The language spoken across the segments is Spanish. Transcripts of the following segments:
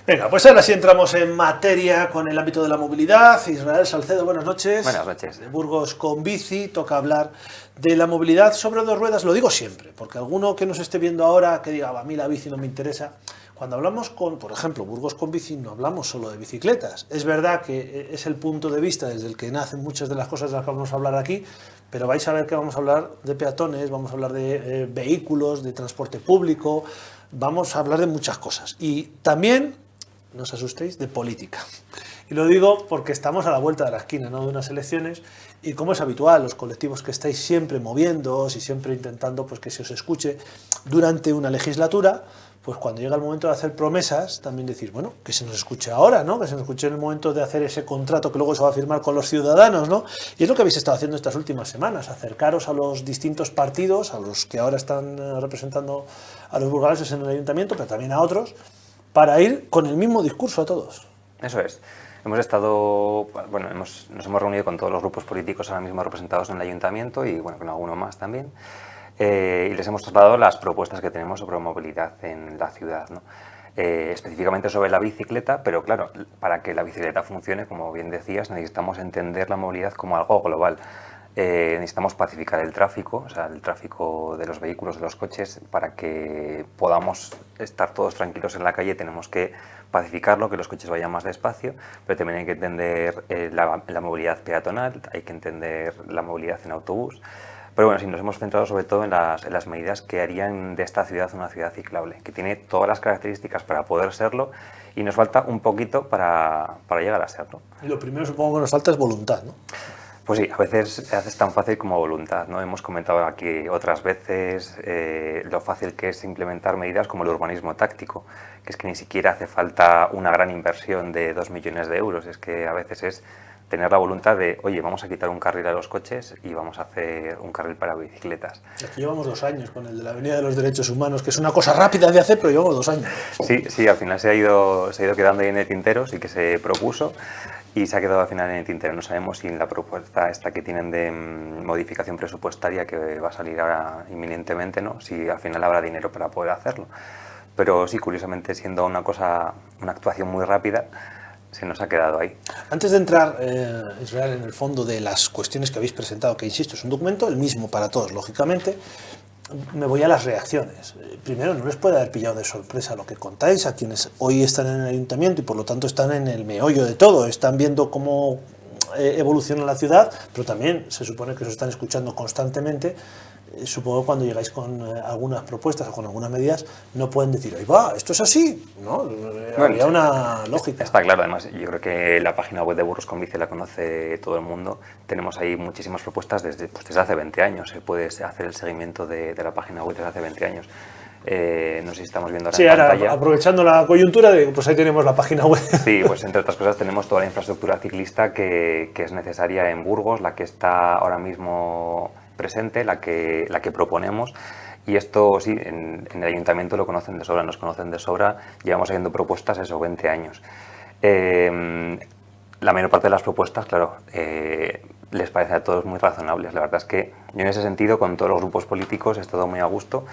Venga, pues ahora sí entramos en materia con el ámbito de la movilidad. Israel Salcedo, buenas noches. Buenas noches. De Burgos con Bici, toca hablar de la movilidad sobre dos ruedas, lo digo siempre, porque alguno que nos esté viendo ahora que diga, a mí la bici no me interesa. Cuando hablamos con, por ejemplo, Burgos con Bici, no hablamos solo de bicicletas. Es verdad que es el punto de vista desde el que nacen muchas de las cosas de las que vamos a hablar aquí, pero vais a ver que vamos a hablar de peatones, vamos a hablar de vehículos, de transporte público, vamos a hablar de muchas cosas. Y también, no os asustéis, de política. Y lo digo porque estamos a la vuelta de la esquina, ¿no?, de unas elecciones, y como es habitual, los colectivos que estáis siempre moviéndoos y siempre intentando pues, que se os escuche durante una legislatura, pues cuando llega el momento de hacer promesas, también decir, bueno, que se nos escuche ahora, ¿no?, que se nos escuche en el momento de hacer ese contrato que luego se va a firmar con los ciudadanos, ¿no? Y es lo que habéis estado haciendo estas últimas semanas, acercaros a los distintos partidos, a los que ahora están representando a los burgaleses en el ayuntamiento, pero también a otros, para ir con el mismo discurso a todos. Eso es. Hemos estado, bueno, nos hemos reunido con todos los grupos políticos ahora mismo representados en el ayuntamiento y bueno, con alguno más también. Y les hemos trasladado las propuestas que tenemos sobre movilidad en la ciudad, ¿no? Específicamente sobre la bicicleta, pero claro, para que la bicicleta funcione, como bien decías, necesitamos entender la movilidad como algo global. Necesitamos pacificar el tráfico, o sea, el tráfico de los vehículos, de los coches, para que podamos estar todos tranquilos en la calle. Tenemos que pacificarlo, que los coches vayan más despacio, pero también hay que entender la movilidad peatonal, hay que entender la movilidad en autobús. Pero bueno, sí, nos hemos centrado sobre todo en las medidas que harían de esta ciudad una ciudad ciclable, que tiene todas las características para poder serlo y nos falta un poquito para llegar a serlo. Y lo primero, supongo que nos falta es voluntad, ¿no? Pues sí, a veces es tan fácil como voluntad, ¿no? Hemos comentado aquí otras veces lo fácil que es implementar medidas como el urbanismo táctico, que es que ni siquiera hace falta una gran inversión de 2 millones de euros, es que a veces es tener la voluntad de, oye, vamos a quitar un carril a los coches y vamos a hacer un carril para bicicletas. Aquí llevamos 2 años con el de la Avenida de los Derechos Humanos, que es una cosa rápida de hacer, pero llevamos 2 años. Sí, al final se ha ido quedando ahí en el tintero, sí que se propuso y se ha quedado al final en el tintero. No sabemos si en la propuesta esta que tienen de modificación presupuestaria que va a salir ahora inminentemente, ¿no?, si al final habrá dinero para poder hacerlo. Pero sí, curiosamente, siendo una actuación muy rápida, se nos ha quedado ahí. Antes de entrar, Israel, en el fondo de las cuestiones que habéis presentado, que insisto, es un documento, el mismo para todos, lógicamente, me voy a las reacciones. Primero, no les puede haber pillado de sorpresa lo que contáis a quienes hoy están en el ayuntamiento y por lo tanto están en el meollo de todo, están viendo cómo evoluciona la ciudad, pero también se supone que os están escuchando constantemente. Supongo que cuando llegáis con algunas propuestas o con algunas medidas no pueden decir, ahí va, esto es así, ¿no? Habría una lógica. Está claro, además yo creo que la página web de Burgos con Bici la conoce todo el mundo. Tenemos ahí muchísimas propuestas desde hace 20 años, se puede hacer el seguimiento de la página web desde hace 20 años. No sé si estamos viendo ahora en pantalla. Aprovechando la coyuntura, pues ahí tenemos la página web. Sí, pues entre otras cosas tenemos toda la infraestructura ciclista que es necesaria en Burgos, la que está ahora mismo presente, la que proponemos, y esto sí, en el ayuntamiento lo conocen de sobra, nos conocen de sobra, llevamos haciendo propuestas 20 años. La mayor parte de las propuestas, claro, les parece a todos muy razonables. La verdad es que yo en ese sentido, con todos los grupos políticos, he estado muy a gusto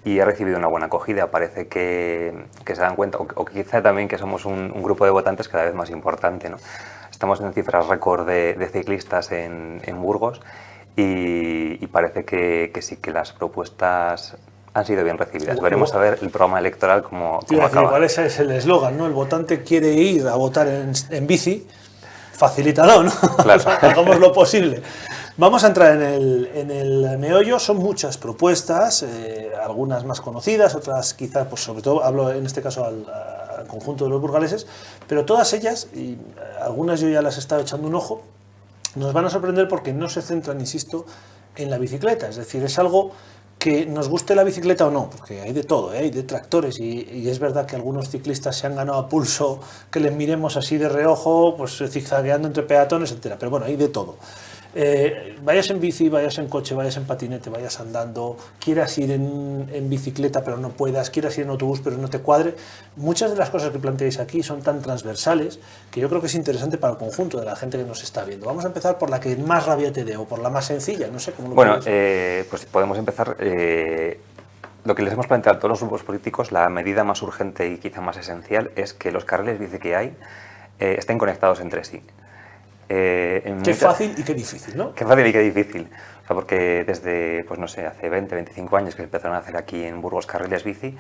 y he recibido una buena acogida. Parece que se dan cuenta, o quizá también que somos un grupo de votantes cada vez más importante, ¿no? Estamos en cifras récord de ciclistas en Burgos y parece que sí, que las propuestas han sido bien recibidas. Veremos a ver el programa electoral cómo acaba. Igual ese es el eslogan, ¿no? El votante quiere ir a votar en bici, facilítalo, ¿no? Claro. Hagamos lo posible. Vamos a entrar en el meollo. Son muchas propuestas, algunas más conocidas, otras quizás, pues sobre todo hablo en este caso al conjunto de los burgaleses, pero todas ellas, y algunas yo ya las he estado echando un ojo, nos van a sorprender porque no se centran, insisto, en la bicicleta. Es decir, es algo que nos guste la bicicleta o no, porque hay de todo, hay detractores y es verdad que algunos ciclistas se han ganado a pulso que les miremos así de reojo, pues zigzagueando entre peatones, etcétera. Pero bueno, hay de todo. Vayas en bici, vayas en coche, vayas en patinete, vayas andando, quieras ir en bicicleta pero no puedas, quieras ir en autobús pero no te cuadre, muchas de las cosas que planteáis aquí son tan transversales que yo creo que es interesante para el conjunto de la gente que nos está viendo. Vamos a empezar por la que más rabia te dé o por la más sencilla, no sé cómo lo Bueno, pues podemos empezar lo que les hemos planteado a todos los grupos políticos, la medida más urgente y quizá más esencial es que los carriles bici que hay estén conectados entre sí. Qué fácil y qué difícil, ¿no? Qué fácil y qué difícil. O sea, porque desde, pues no sé, hace 20, 25 años que se empezaron a hacer aquí en Burgos carriles bici,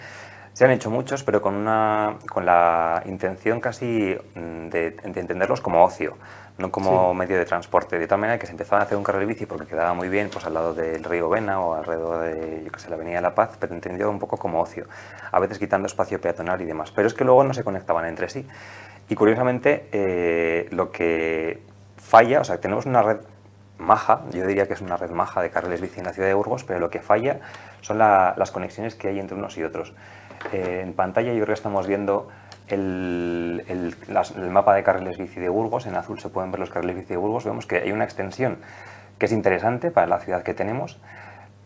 se han hecho muchos, pero con la intención casi de entenderlos como ocio, no como medio de transporte. De tal manera que se empezaba a hacer un carril bici porque quedaba muy bien pues al lado del río Vena o alrededor de, yo qué sé, la Avenida de la Paz, pero entendido un poco como ocio, a veces quitando espacio peatonal y demás. Pero es que luego no se conectaban entre sí. Y curiosamente, lo que falla, o sea, tenemos una red maja, yo diría que es una red maja de carriles bici en la ciudad de Burgos, pero lo que falla son las conexiones que hay entre unos y otros. En pantalla yo creo que estamos viendo el mapa de carriles bici de Burgos. En azul se pueden ver los carriles bici de Burgos. Vemos que hay una extensión que es interesante para la ciudad que tenemos,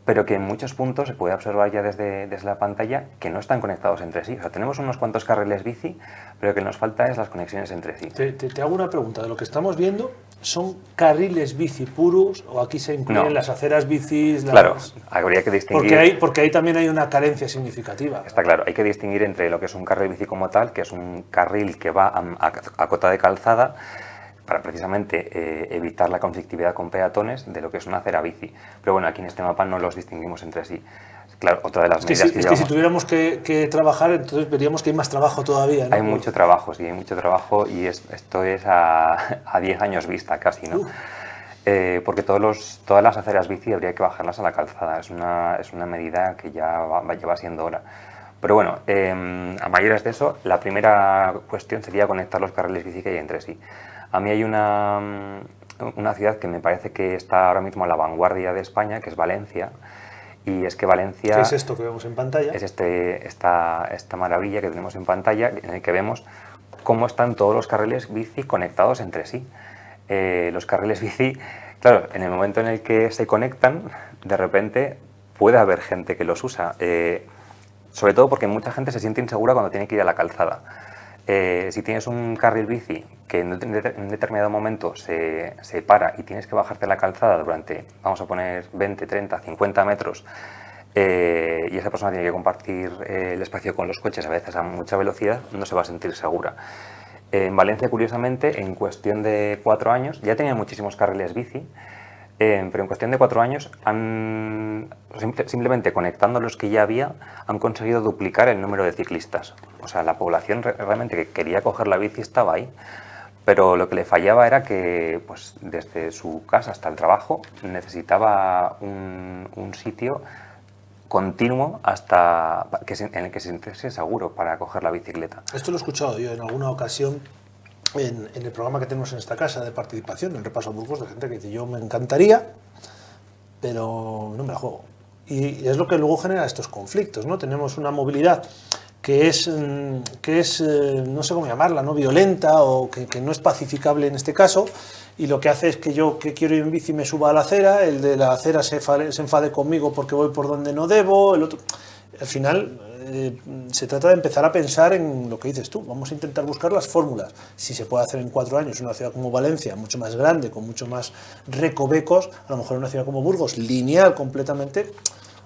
pero que en muchos puntos se puede observar ya desde la pantalla que no están conectados entre sí. O sea, tenemos unos cuantos carriles bici, pero lo que nos falta es las conexiones entre sí. Te hago una pregunta. De lo que estamos viendo, ¿son carriles bici puros o aquí se incluyen las aceras bicis? Claro, habría que distinguir. Porque ahí también hay una carencia significativa. Está claro, hay que distinguir entre lo que es un carril bici como tal, que es un carril que va a cota de calzada, para precisamente evitar la conflictividad con peatones, de lo que es una acera bici. Pero bueno, aquí en este mapa no los distinguimos entre sí. Claro, otra de las medidas que llevamos... si tuviéramos que trabajar, entonces veríamos que hay más trabajo todavía, ¿no? Hay mucho trabajo, sí, hay mucho trabajo, y esto es a 10 años vista casi, ¿no? Porque todas las aceras bici habría que bajarlas a la calzada. Es una medida que ya va siendo hora. Pero bueno, a mayores de eso, la primera cuestión sería conectar los carriles bici que hay entre sí. A mí hay una ciudad que me parece que está ahora mismo a la vanguardia de España, que es Valencia. Y es que Valencia... ¿Qué es esto que vemos en pantalla? Es esta maravilla que tenemos en pantalla, en el que vemos cómo están todos los carriles bici conectados entre sí. Los carriles bici, claro, en el momento en el que se conectan, de repente puede haber gente que los usa. Sobre todo porque mucha gente se siente insegura cuando tiene que ir a la calzada. Si tienes un carril bici que en un determinado momento se para y tienes que bajarte la calzada durante, vamos a poner, 20, 30, 50 metros, y esa persona tiene que compartir el espacio con los coches a veces a mucha velocidad, no se va a sentir segura. En Valencia, curiosamente, en cuestión de 4 años, ya tenían muchísimos carriles bici, pero en cuestión de 4 años, simplemente conectando los que ya había, han conseguido duplicar el número de ciclistas. O sea, la población realmente que quería coger la bici estaba ahí, pero lo que le fallaba era que pues, desde su casa hasta el trabajo necesitaba un sitio continuo en el que se sintiese seguro para coger la bicicleta. Esto lo he escuchado yo en alguna ocasión en el programa que tenemos en esta casa de participación, en Repaso a Burgos, de gente que dice, yo me encantaría, pero no me la juego. Y es lo que luego genera estos conflictos, ¿no? Tenemos una movilidad que es no sé cómo llamarla, no violenta o que no es pacificable en este caso, y lo que hace es que yo que quiero ir en bici me suba a la acera, el de la acera se enfade conmigo porque voy por donde no debo, el otro... Al final se trata de empezar a pensar en lo que dices tú, vamos a intentar buscar las fórmulas. Si se puede hacer en 4 años una ciudad como Valencia, mucho más grande, con mucho más recovecos, a lo mejor una ciudad como Burgos, lineal completamente,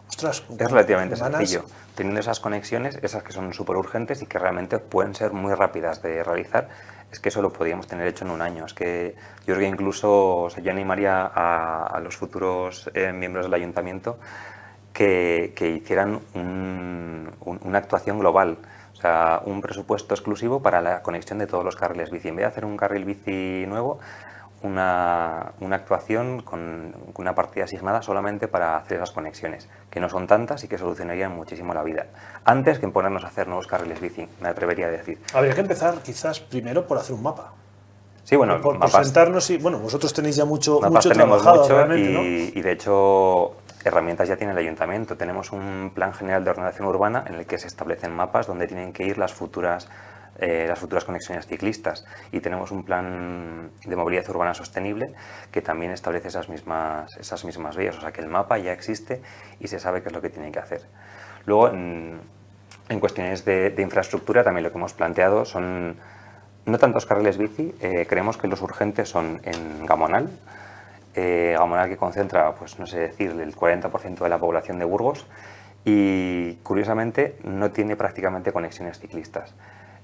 ostras, es relativamente sencillo. Teniendo esas conexiones, esas que son súper urgentes y que realmente pueden ser muy rápidas de realizar, es que eso lo podríamos tener hecho en un año. Es que yo creo que incluso, o sea, yo animaría a los futuros miembros del ayuntamiento que hicieran una actuación global, o sea, un presupuesto exclusivo para la conexión de todos los carriles bici. En vez de hacer un carril bici nuevo, una actuación con una partida asignada solamente para hacer esas conexiones, que no son tantas y que solucionarían muchísimo la vida. Antes que ponernos a hacer nuevos carriles bici, me atrevería a decir. Habría que empezar quizás primero por hacer un mapa. Sí, bueno, por sentarnos y, bueno, vosotros tenéis ya mucho tenemos trabajado, mucho realmente, ¿no? Y de hecho herramientas ya tiene el ayuntamiento. Tenemos un plan general de ordenación urbana en el que se establecen mapas donde tienen que ir las futuras conexiones ciclistas, y tenemos un plan de movilidad urbana sostenible que también establece esas mismas vías. O sea que el mapa ya existe y se sabe qué es lo que tiene que hacer. Luego, en cuestiones de infraestructura, también lo que hemos planteado son no tantos carriles bici. Creemos que los urgentes son en Gamonal. Gamonal, que concentra, pues no sé decir, el 40% de la población de Burgos, y curiosamente no tiene prácticamente conexiones ciclistas.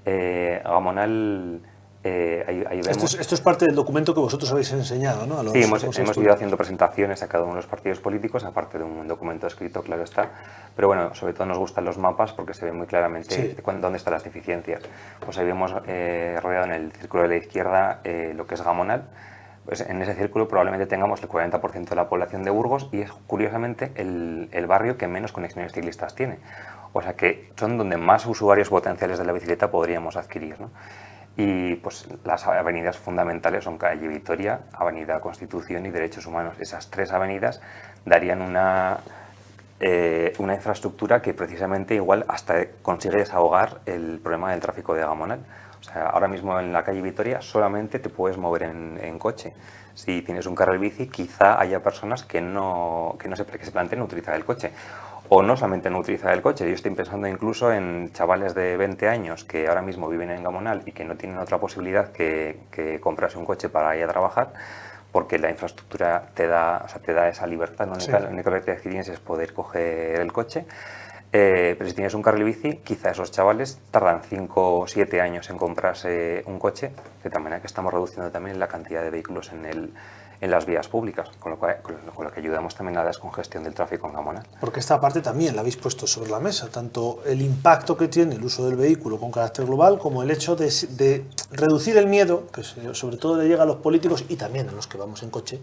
Gamonal, ahí vemos... Esto es parte del documento que vosotros habéis enseñado, ¿no? A los Sí, hemos responsables ido haciendo presentaciones a cada uno de los partidos políticos, aparte de un documento escrito, claro está. Pero bueno, sobre todo nos gustan los mapas porque se ve muy claramente Sí. dónde están las deficiencias. Pues ahí vemos rodeado en el círculo de la izquierda lo que es Gamonal. Pues en ese círculo probablemente tengamos el 40% de la población de Burgos y es curiosamente el barrio que menos conexiones ciclistas tiene. O sea que son donde más usuarios potenciales de la bicicleta podríamos adquirir, ¿no? Y pues las avenidas fundamentales son calle Vitoria, Avenida Constitución y Derechos Humanos. Esas tres avenidas darían una infraestructura que precisamente igual hasta consigue desahogar el problema del tráfico de Gamonal. O sea, ahora mismo en la calle Vitoria solamente te puedes mover en coche. Si tienes un carril bici, quizá haya personas que se planteen utilizar el coche. O no solamente no utilizar el coche, yo estoy pensando incluso en chavales de 20 años que ahora mismo viven en Gamonal y que no tienen otra posibilidad que comprarse un coche para ir a trabajar, porque la infraestructura te da esa libertad, la única libertad que tienes es poder coger el coche. Pero si tienes un carril bici, quizá esos chavales tardan 5 o 7 años en comprarse un coche, de tal manera que estamos reduciendo también la cantidad de vehículos en las vías públicas, con lo que ayudamos también a la descongestión del tráfico en Gamonal. Porque esta parte también la habéis puesto sobre la mesa, tanto el impacto que tiene el uso del vehículo con carácter global, como el hecho de reducir el miedo, que sobre todo le llega a los políticos y también a los que vamos en coche,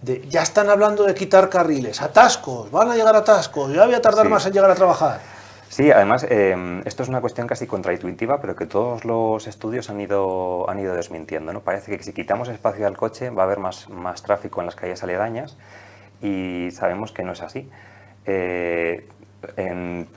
de ya están hablando de quitar carriles, atascos, van a llegar atascos, ya voy a tardar más en llegar a trabajar. Sí, además, esto es una cuestión casi contraintuitiva, pero que todos los estudios han ido desmintiendo, ¿no? Parece que si quitamos espacio al coche va a haber más tráfico en las calles aledañas y sabemos que no es así.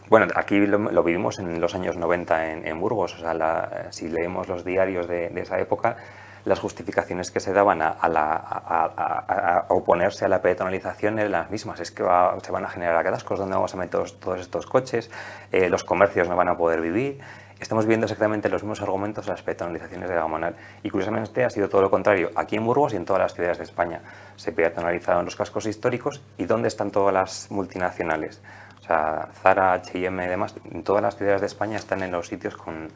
Bueno, aquí lo vivimos en los años 90 en Burgos, o sea, si leemos los diarios de esa época, las justificaciones que se daban a oponerse a la peatonalización eran las mismas. Es que se van a generar atascos, ¿dónde vamos a meter todos estos coches? Los comercios no van a poder vivir. Estamos viendo exactamente los mismos argumentos de las peatonalizaciones de Gamonal. Y curiosamente ha sido todo lo contrario. Aquí en Burgos y en todas las ciudades de España se peatonalizaron los cascos históricos. ¿Y dónde están todas las multinacionales? O sea, Zara, H&M y demás, en todas las ciudades de España están en los sitios con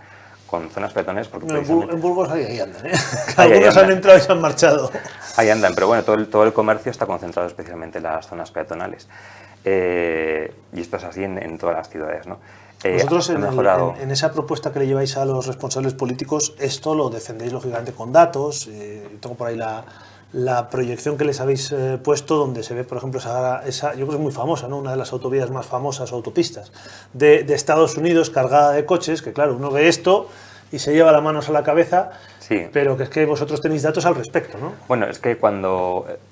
zonas peatones. Porque en Burgos ahí andan, ¿eh? Algunos han entrado y se han marchado. Ahí andan, pero bueno, todo el comercio está concentrado especialmente en las zonas peatonales. Y esto es así en todas las ciudades, ¿no? Vosotros en esa propuesta que le lleváis a los responsables políticos, esto lo defendéis lógicamente con datos. Tengo por ahí la proyección que les habéis puesto, donde se ve, por ejemplo, esa yo creo que es muy famosa, ¿no? Una de las autovías más famosas, autopistas, de Estados Unidos, cargada de coches, que claro, uno ve esto y se lleva las manos a la cabeza, sí. Pero que es que vosotros tenéis datos al respecto, ¿no? Bueno, es que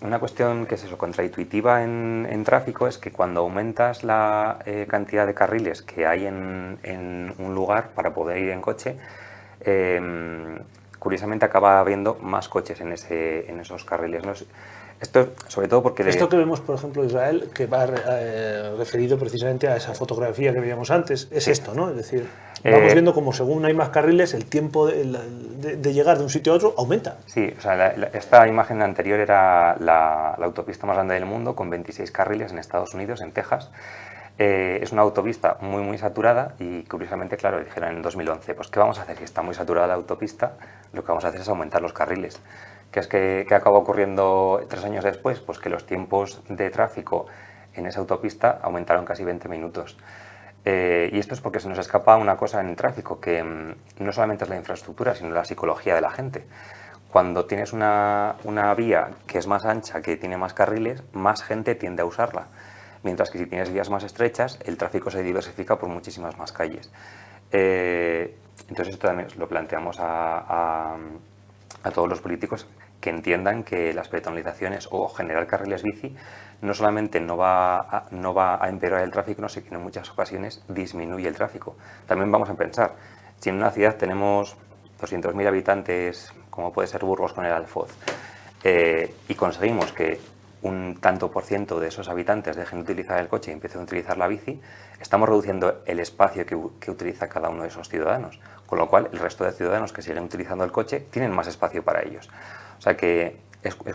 una cuestión que es eso, contraintuitiva en tráfico, es que cuando aumentas la cantidad de carriles que hay en un lugar para poder ir en coche, curiosamente acaba habiendo más coches en esos carriles, ¿no? Esto sobre todo porque... Esto que vemos, por ejemplo, Israel, que va referido precisamente a esa fotografía que veíamos antes, es esto, ¿no? Es decir, vamos viendo como según hay más carriles, el tiempo de llegar de un sitio a otro aumenta. Sí, o sea, esta imagen anterior era la autopista más grande del mundo, con 26 carriles en Estados Unidos, en Texas. Es una autopista muy, muy saturada y, curiosamente, claro, dijeron en el 2011, pues ¿qué vamos a hacer si está muy saturada la autopista? Lo que vamos a hacer es aumentar los carriles. ¿Qué acaba ocurriendo 3 años después? Pues que los tiempos de tráfico en esa autopista aumentaron casi 20 minutos. Y esto es porque se nos escapa una cosa en el tráfico, que no solamente es la infraestructura, sino la psicología de la gente. Cuando tienes una vía que es más ancha, que tiene más carriles, más gente tiende a usarla. Mientras que si tienes vías más estrechas, el tráfico se diversifica por muchísimas más calles. Entonces esto también lo planteamos a todos los políticos, que entiendan que las peatonalizaciones o generar carriles bici no solamente no va a empeorar el tráfico, sino que en muchas ocasiones disminuye el tráfico. También vamos a pensar, si en una ciudad tenemos 200.000 habitantes, como puede ser Burgos con el Alfoz, y conseguimos que un tanto por ciento de esos habitantes dejen de utilizar el coche y empiecen a utilizar la bici, estamos reduciendo el espacio que utiliza cada uno de esos ciudadanos, con lo cual el resto de ciudadanos que siguen utilizando el coche tienen más espacio para ellos. O sea que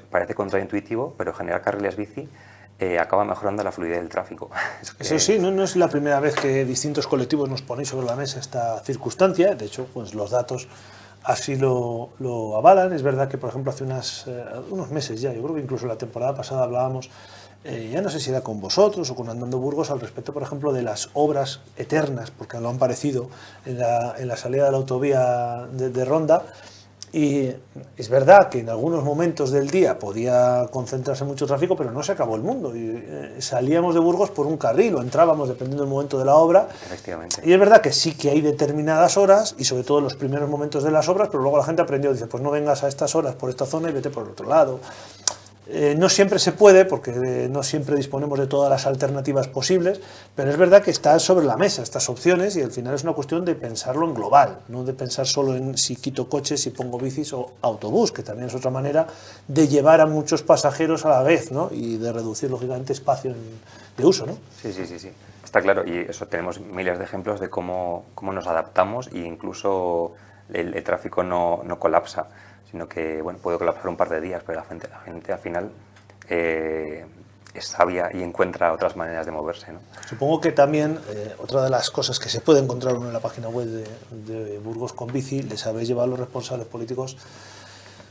parece contraintuitivo, pero generar carriles bici acaba mejorando la fluidez del tráfico. Eso sí, no es la primera vez que distintos colectivos nos ponéis sobre la mesa esta circunstancia. De hecho, pues los datos así lo avalan. Es verdad que, por ejemplo, hace unos meses ya, yo creo que incluso la temporada pasada hablábamos, ya no sé si era con vosotros o con Andando Burgos, al respecto, por ejemplo, de las obras eternas, porque lo han parecido en la salida de la autovía de Ronda. Y es verdad que en algunos momentos del día podía concentrarse mucho tráfico, pero no se acabó el mundo. Y salíamos de Burgos por un carril o entrábamos dependiendo del momento de la obra. Efectivamente. Y es verdad que sí que hay determinadas horas, y sobre todo en los primeros momentos de las obras, pero luego la gente aprendió, dice, pues no vengas a estas horas por esta zona y vete por el otro lado. No siempre se puede, porque no siempre disponemos de todas las alternativas posibles, pero es verdad que están sobre la mesa estas opciones y al final es una cuestión de pensarlo en global, no de pensar solo en si quito coches, si pongo bicis o autobús, que también es otra manera de llevar a muchos pasajeros a la vez, ¿no? Y de reducir, lógicamente, espacio de uso, ¿no? Sí. Está claro, y eso tenemos miles de ejemplos de cómo nos adaptamos e incluso el tráfico no colapsa, sino que bueno, puede colapsar un par de días, pero la gente al final es sabia y encuentra otras maneras de moverse, ¿no? Supongo que también otra de las cosas que se puede encontrar uno en la página web de Burgos con Bici, les habéis llevado a los responsables políticos,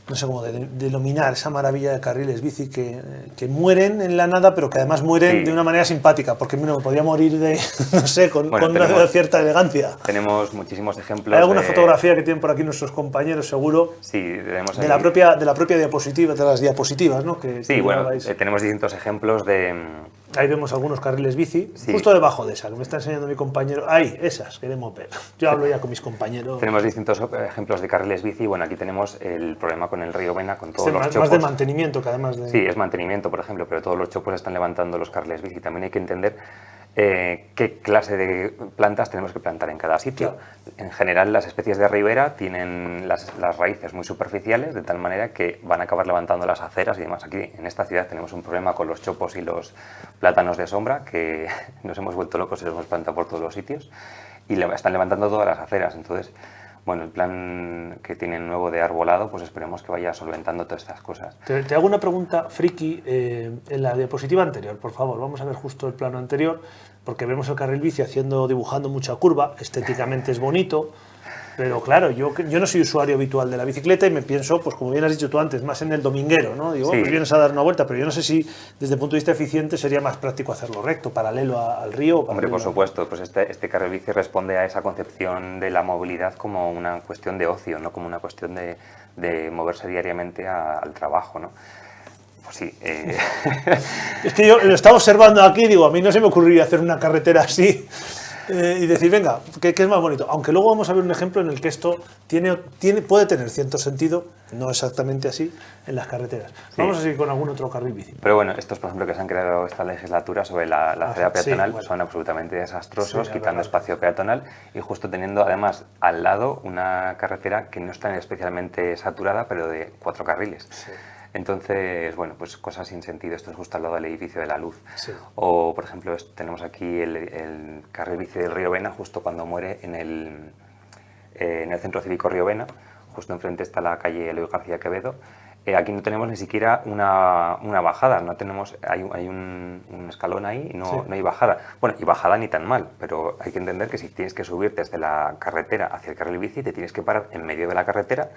no sé cómo denominar esa maravilla de carriles bici que mueren en la nada, pero que además mueren de una manera simpática, porque me podría morir no sé, con una cierta elegancia. Tenemos muchísimos ejemplos. ¿Hay alguna fotografía que tienen por aquí nuestros compañeros, seguro? Sí, tenemos de la propia diapositiva, de las diapositivas, ¿no? Tenemos distintos ejemplos de... Ahí vemos algunos carriles bici, justo debajo de esa, que me está enseñando mi compañero. Ahí, esas, queremos ver. Yo hablo ya con mis compañeros. Tenemos distintos ejemplos de carriles bici. Bueno, aquí tenemos el problema con el río Vena, con todos los chopos. Más de mantenimiento que además de... Sí, es mantenimiento, por ejemplo, pero todos los chopos están levantando los carriles bici. También hay que entender qué clase de plantas tenemos que plantar en cada sitio. Claro. En general, las especies de ribera tienen las raíces muy superficiales, de tal manera que van a acabar levantando las aceras y demás. Aquí, en esta ciudad, tenemos un problema con los chopos y los plátanos de sombra, que nos hemos vuelto locos y los hemos plantado por todos los sitios, y están levantando todas las aceras. Entonces, bueno, el plan que tienen nuevo de arbolado, pues esperemos que vaya solventando todas estas cosas. Te hago una pregunta friki en la diapositiva anterior, por favor. Vamos a ver justo el plano anterior, porque vemos el carril bici dibujando mucha curva, estéticamente es bonito, pero claro, yo no soy usuario habitual de la bicicleta y me pienso, pues como bien has dicho tú antes, más en el dominguero, ¿no? Digo, pues vienes a dar una vuelta, pero yo no sé si desde el punto de vista eficiente sería más práctico hacerlo recto, paralelo al río. Hombre, por supuesto, pues este carril bici responde a esa concepción de la movilidad como una cuestión de ocio, no como una cuestión de moverse diariamente al trabajo, ¿no? Pues sí. Es que yo lo estaba observando aquí, digo, a mí no se me ocurriría hacer una carretera así. Y decir, venga, ¿qué es más bonito? Aunque luego vamos a ver un ejemplo en el que esto puede tener cierto sentido, no exactamente así, en las carreteras. Vamos a seguir con algún otro carril bici. Pero bueno, estos, por ejemplo, que se han creado esta legislatura sobre la acera peatonal, son absolutamente desastrosos, quitando espacio peatonal y justo teniendo además al lado una carretera que no está especialmente saturada, pero de 4 carriles. Sí. Entonces, bueno, pues cosas sin sentido. Esto es justo al lado del edificio de la Luz. Sí. O, por ejemplo, tenemos aquí el carril bici del río Vena, justo cuando muere en el centro cívico Río Vena. Justo enfrente está la calle Eloy García Quevedo. Aquí no tenemos ni siquiera una bajada, no tenemos, hay un escalón ahí y no hay bajada. Bueno, y bajada ni tan mal, pero hay que entender que si tienes que subir desde la carretera hacia el carril bici, te tienes que parar en medio de la carretera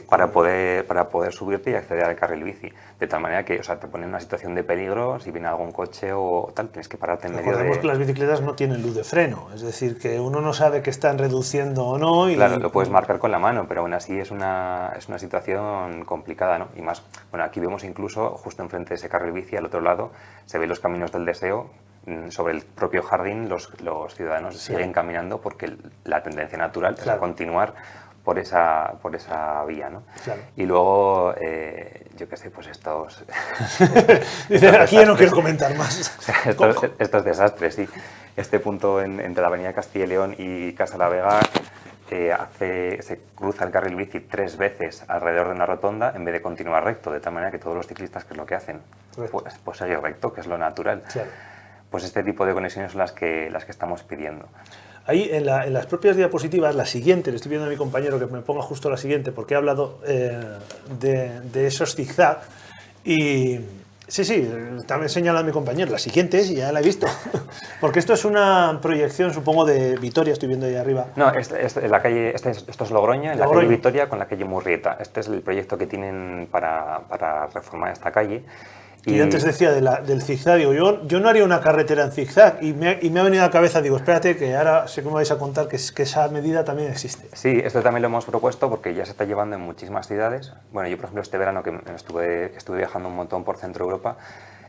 para poder subirte y acceder al carril bici. De tal manera que, o sea, te pone en una situación de peligro, si viene algún coche o tal, tienes que pararte en medio de... Recordemos que las bicicletas no tienen luz de freno, es decir, que uno no sabe que están reduciendo o no. Claro, lo puedes marcar con la mano, pero aún así es una situación complicada, ¿no? Y más, bueno, aquí vemos incluso justo enfrente de ese carril bici, al otro lado, se ven los caminos del deseo. Sobre el propio jardín los ciudadanos siguen caminando porque la tendencia natural es a continuar por esa vía, ¿no? Claro. Y luego, yo qué sé, pues estos aquí ya no quiero comentar más. estos desastres, sí. Este punto entre la avenida Castilla y León y Casa la Vega, se cruza el carril bici 3 veces alrededor de una rotonda en vez de continuar recto, de tal manera que todos los ciclistas, ¿qué es lo que hacen? Pues seguir recto, que es lo natural. Claro. Pues este tipo de conexiones son las que estamos pidiendo. Ahí en las propias diapositivas, la siguiente, le estoy pidiendo a mi compañero que me ponga justo la siguiente, porque he hablado de esos zigzag y Sí, sí, también señala a mi compañero. La siguiente es, y ya la he visto. Porque esto es una proyección, supongo, de Vitoria, estoy viendo ahí arriba. No, la calle, esto es Logroño, en la Logroño. calle Vitoria con la calle Murrieta. Este es el proyecto que tienen para reformar esta calle. Y yo antes decía del zigzag, digo, yo no haría una carretera en zigzag. Y me ha venido a la cabeza, digo, espérate, que ahora sé que me vais a contar que esa medida también existe. Sí, esto también lo hemos propuesto porque ya se está llevando en muchísimas ciudades. Bueno, yo, por ejemplo, este verano que estuve viajando un montón por Centro Europa,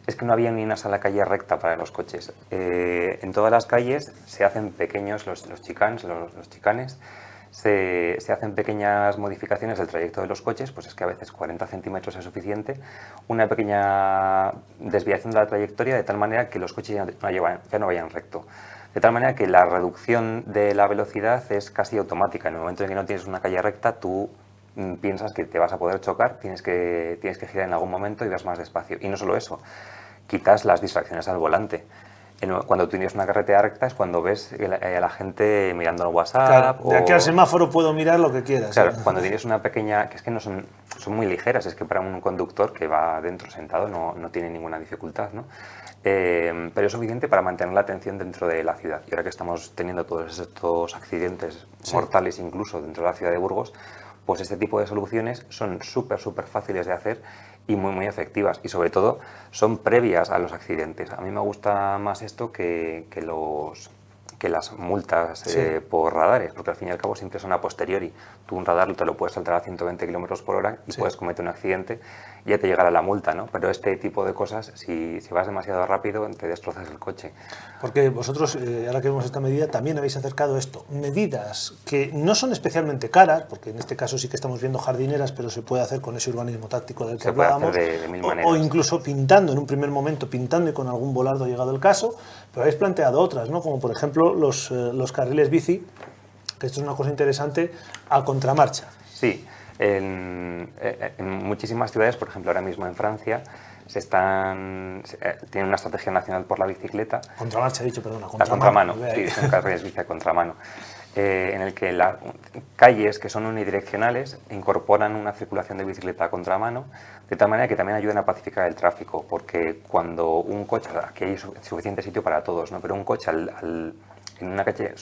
es que no había ni una sola calle recta para los coches. En todas las calles se hacen pequeños los chicanes, se hacen pequeñas modificaciones del trayecto de los coches, pues es que a veces 40 centímetros es suficiente, una pequeña desviación de la trayectoria de tal manera que los coches ya no vayan recto. De tal manera que la reducción de la velocidad es casi automática. En el momento en que no tienes una calle recta, tú piensas que te vas a poder chocar, tienes que girar en algún momento y vas más despacio. Y no solo eso, quitas las distracciones al volante. Cuando tú tienes una carretera recta es cuando ves a la gente mirando el WhatsApp. Claro, de aquí al semáforo puedo mirar lo que quieras. Claro, cuando tienes una pequeña, que es que no son muy ligeras, es que para un conductor que va dentro sentado no tiene ninguna dificultad, ¿no? Pero es suficiente para mantener la atención dentro de la ciudad. Y ahora que estamos teniendo todos estos accidentes mortales incluso dentro de la ciudad de Burgos, pues este tipo de soluciones son súper fáciles de hacer y muy efectivas, y sobre todo son previas a los accidentes. A mí me gusta más esto que las multas por radares, porque al fin y al cabo siempre son a posteriori. Tú un radar te lo puedes saltar a 120 km por hora y puedes cometer un accidente y ya te llegará la multa, ¿no? Pero este tipo de cosas, si vas demasiado rápido, te destrozas el coche. Porque vosotros, ahora que vemos esta medida, también habéis acercado esto. Medidas que no son especialmente caras, porque en este caso sí que estamos viendo jardineras, pero se puede hacer con ese urbanismo táctico del que hablábamos. Se puede hacer de mil maneras. O incluso pintando, en un primer momento, pintando y con algún volardo llegado el caso. Pero habéis planteado otras, ¿no? Como por ejemplo los carriles bici, que esto es una cosa interesante, a contramarcha. Sí, en muchísimas ciudades, por ejemplo ahora mismo en Francia, tienen una estrategia nacional por la bicicleta. Contramarcha, he dicho, perdona. Contramano, sí, son carriles bici a contramano. En el que las calles que son unidireccionales incorporan una circulación de bicicleta a contramano, de tal manera que también ayudan a pacificar el tráfico, porque cuando un coche, aquí hay suficiente sitio para todos, ¿no? Pero un coche en una calle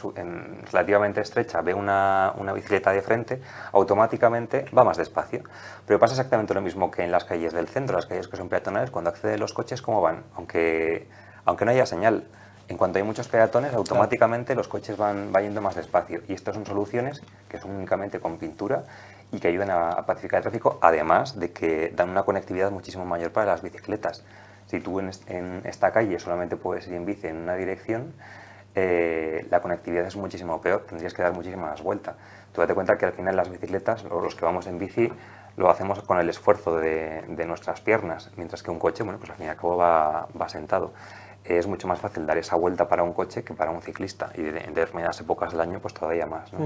relativamente estrecha ve una bicicleta de frente, automáticamente va más despacio. Pero pasa exactamente lo mismo que en las calles del centro, las calles que son peatonales, cuando acceden los coches, ¿cómo van? Aunque no haya señal. En cuanto hay muchos peatones, automáticamente los coches van yendo más despacio. Y estas son soluciones que son únicamente con pintura y que ayudan a pacificar el tráfico, además de que dan una conectividad muchísimo mayor para las bicicletas. Si tú en esta calle solamente puedes ir en bici en una dirección, la conectividad es muchísimo peor, tendrías que dar muchísimas vueltas. Tú date cuenta que al final las bicicletas, o los que vamos en bici, lo hacemos con el esfuerzo de nuestras piernas, mientras que un coche, bueno, pues al fin y al cabo va sentado. Es mucho más fácil dar esa vuelta para un coche que para un ciclista, y en determinadas épocas del año pues todavía más, ¿no?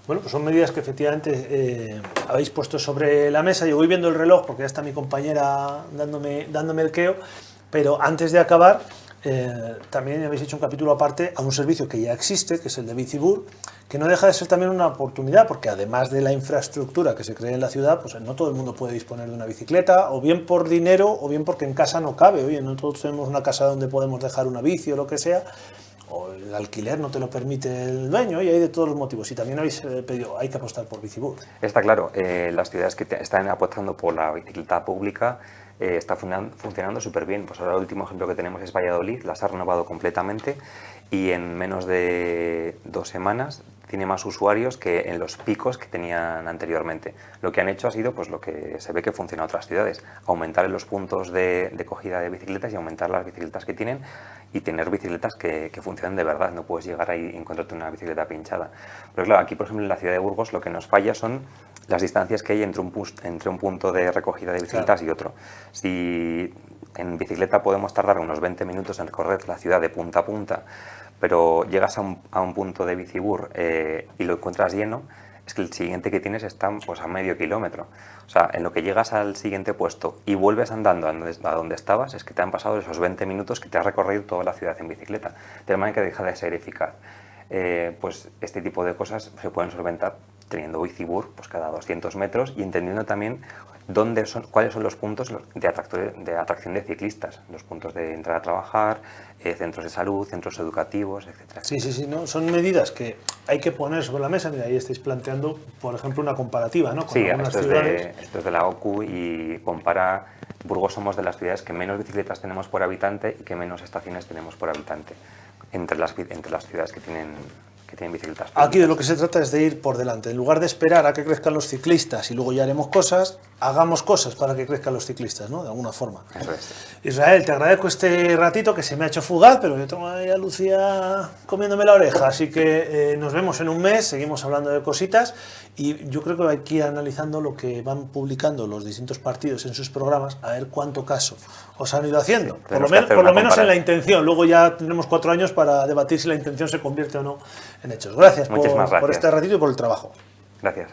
Bueno, pues son medidas que efectivamente habéis puesto sobre la mesa. Yo voy viendo el reloj porque ya está mi compañera dándome el queo, pero antes de acabar, también habéis hecho un capítulo aparte a un servicio que ya existe, que es el de Bicibur, que no deja de ser también una oportunidad, porque además de la infraestructura que se cree en la ciudad, pues no todo el mundo puede disponer de una bicicleta, o bien por dinero, o bien porque en casa no cabe. Oye, no todos tenemos una casa donde podemos dejar una bici o lo que sea, o el alquiler no te lo permite el dueño, y hay de todos los motivos. Y también habéis pedido, hay que apostar por Bicibur. Está claro, las ciudades que están apostando por la bicicleta pública está funcionando súper bien. Pues ahora el último ejemplo que tenemos es Valladolid, las ha renovado completamente y en menos de 2 semanas tiene más usuarios que en los picos que tenían anteriormente. Lo que han hecho ha sido pues lo que se ve que funciona en otras ciudades, aumentar los puntos de cogida de bicicletas y aumentar las bicicletas que tienen y tener bicicletas que funcionen de verdad. No puedes llegar ahí y encontrarte una bicicleta pinchada. Pero claro, aquí por ejemplo en la ciudad de Burgos lo que nos falla son las distancias que hay entre un punto de recogida de bicicletas y otro. Si en bicicleta podemos tardar unos 20 minutos en recorrer la ciudad de punta a punta, pero llegas a un punto de Bicibur y lo encuentras lleno, es que el siguiente que tienes está pues, a medio kilómetro. O sea, en lo que llegas al siguiente puesto y vuelves andando a donde estabas, es que te han pasado esos 20 minutos que te has recorrido toda la ciudad en bicicleta. De manera que deja de ser eficaz. Pues este tipo de cosas se pueden solventar teniendo Wikibur pues cada 200 metros y entendiendo también cuáles son los puntos de atracción de ciclistas, los puntos de entrar a trabajar, centros de salud, centros educativos, etcétera. Sí, sí, sí, ¿no? Son medidas que hay que poner sobre la mesa. Mira, ahí estáis planteando, por ejemplo, una comparativa, ¿no? Con Sí, algunas esto es de la OCU y compara. Burgos somos de las ciudades que menos bicicletas tenemos por habitante y que menos estaciones tenemos por habitante entre las ciudades que tienen bicicletas públicas. Aquí de lo que se trata es de ir por delante. En lugar de esperar a que crezcan los ciclistas y luego ya haremos cosas, hagamos cosas para que crezcan los ciclistas, ¿no? De alguna forma. Eso es. Israel, te agradezco este ratito que se me ha hecho fugaz, pero yo tengo ahí a Lucía comiéndome la oreja, así que nos vemos en un mes, seguimos hablando de cositas y yo creo que hay que ir analizando lo que van publicando los distintos partidos en sus programas, a ver cuánto caso os han ido haciendo. Sí, por lo menos en la intención, luego ya tendremos 4 años para debatir si la intención se convierte o no en hechos. Gracias por este ratito y por el trabajo. Gracias.